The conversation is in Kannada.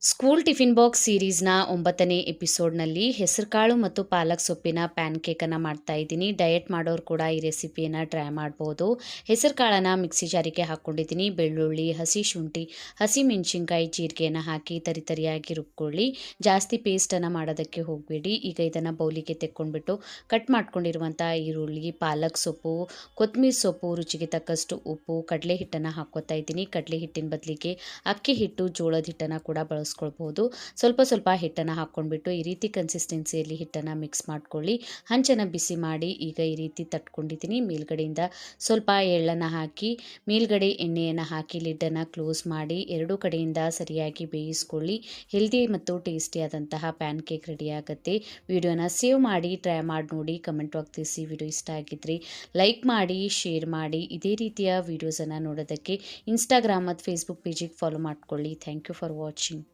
ಸ್ಕೂಲ್ ಟಿಫಿನ್ ಬಾಕ್ಸ್ ಸೀರೀಸ್‌ನ 9ನೇ ಎಪಿಸೋಡ್‌ನಲ್ಲಿ ಹೆಸರುಕಾಳು ಮತ್ತು ಪಾಲಕ್ ಸೊಪ್ಪಿನ ಪ್ಯಾನ್ ಕೇಕನ್ನು ಮಾಡ್ತಾ ಇದ್ದೀನಿ. ಡಯಟ್ ಮಾಡೋರು ಕೂಡ ಈ ರೆಸಿಪಿಯನ್ನು ಟ್ರೈ ಮಾಡ್ಬೋದು. ಹೆಸರುಕಾಳನ್ನು ಮಿಕ್ಸಿ ಜಾರಿಗೆ ಹಾಕ್ಕೊಂಡಿದ್ದೀನಿ. ಬೆಳ್ಳುಳ್ಳಿ, ಹಸಿ ಶುಂಠಿ, ಹಸಿ ಮೆಣಸಿನ್ಕಾಯಿ, ಜೀರಿಗೆಯನ್ನು ಹಾಕಿ ತರಿಯಾಗಿ ರುಬ್ಕೊಳ್ಳಿ. ಜಾಸ್ತಿ ಪೇಸ್ಟನ್ನು ಮಾಡೋದಕ್ಕೆ ಹೋಗಬೇಡಿ. ಈಗ ಇದನ್ನು ಬೌಲಿಗೆ ತೆಕ್ಕೊಂಡ್ಬಿಟ್ಟು ಕಟ್ ಮಾಡ್ಕೊಂಡಿರುವಂಥ ಈರುಳ್ಳಿ, ಪಾಲಕ್ ಸೊಪ್ಪು, ಕೊತ್ತಂಬರಿ ಸೊಪ್ಪು, ರುಚಿಗೆ ತಕ್ಕಷ್ಟು ಉಪ್ಪು, ಕಡಲೆ ಹಿಟ್ಟನ್ನು ಹಾಕ್ಕೊತಾ ಇದ್ದೀನಿ. ಕಡಲೆ ಹಿಟ್ಟಿನ ಬದಲಿಗೆ ಅಕ್ಕಿ ಹಿಟ್ಟು, ಜೋಳದ ಹಿಟ್ಟನ್ನು ಕೂಡ ಬಳಸ್ಕೊಳ್ಬೋದು. ಸ್ವಲ್ಪ ಹಿಟ್ಟನ್ನು ಹಾಕ್ಕೊಂಡ್ಬಿಟ್ಟು ಈ ರೀತಿ ಕನ್ಸಿಸ್ಟೆನ್ಸಿಯಲ್ಲಿ ಹಿಟ್ಟನ್ನು ಮಿಕ್ಸ್ ಮಾಡ್ಕೊಳ್ಳಿ. ಹಂಚನ್ನು ಬಿಸಿ ಮಾಡಿ ಈಗ ಈ ರೀತಿ ತಟ್ಕೊಂಡಿದ್ದೀನಿ. ಮೇಲ್ಗಡೆಯಿಂದ ಸ್ವಲ್ಪ ಎಳ್ಳನ್ನು ಹಾಕಿ ಮೇಲ್ಗಡೆ ಎಣ್ಣೆಯನ್ನು ಹಾಕಿ ಲಿಡ್ಡನ್ನು ಕ್ಲೋಸ್ ಮಾಡಿ ಎರಡೂ ಕಡೆಯಿಂದ ಸರಿಯಾಗಿ ಬೇಯಿಸ್ಕೊಳ್ಳಿ. ಹೆಲ್ದಿ ಮತ್ತು ಟೇಸ್ಟಿಯಾದಂತಹ ಪ್ಯಾನ್ ಕೇಕ್ ರೆಡಿ ಆಗುತ್ತೆ. ವಿಡಿಯೋನ ಸೇವ್ ಮಾಡಿ ಟ್ರೈ ಮಾಡಿ ನೋಡಿ. ಕಮೆಂಟ್ ಬಾಕ್ಸ್ ತಿಳಿಸಿ. ವಿಡಿಯೋ ಇಷ್ಟ ಆಗಿದ್ರೆ ಲೈಕ್ ಮಾಡಿ, ಶೇರ್ ಮಾಡಿ. ಇದೇ ರೀತಿಯ ವಿಡಿಯೋಸನ್ನು ನೋಡೋದಕ್ಕೆ ಇನ್ಸ್ಟಾಗ್ರಾಮ್ ಮತ್ತು ಫೇಸ್ಬುಕ್ ಪೇಜಿಗೆ ಫಾಲೋ ಮಾಡ್ಕೊಳ್ಳಿ. Thank you for watching.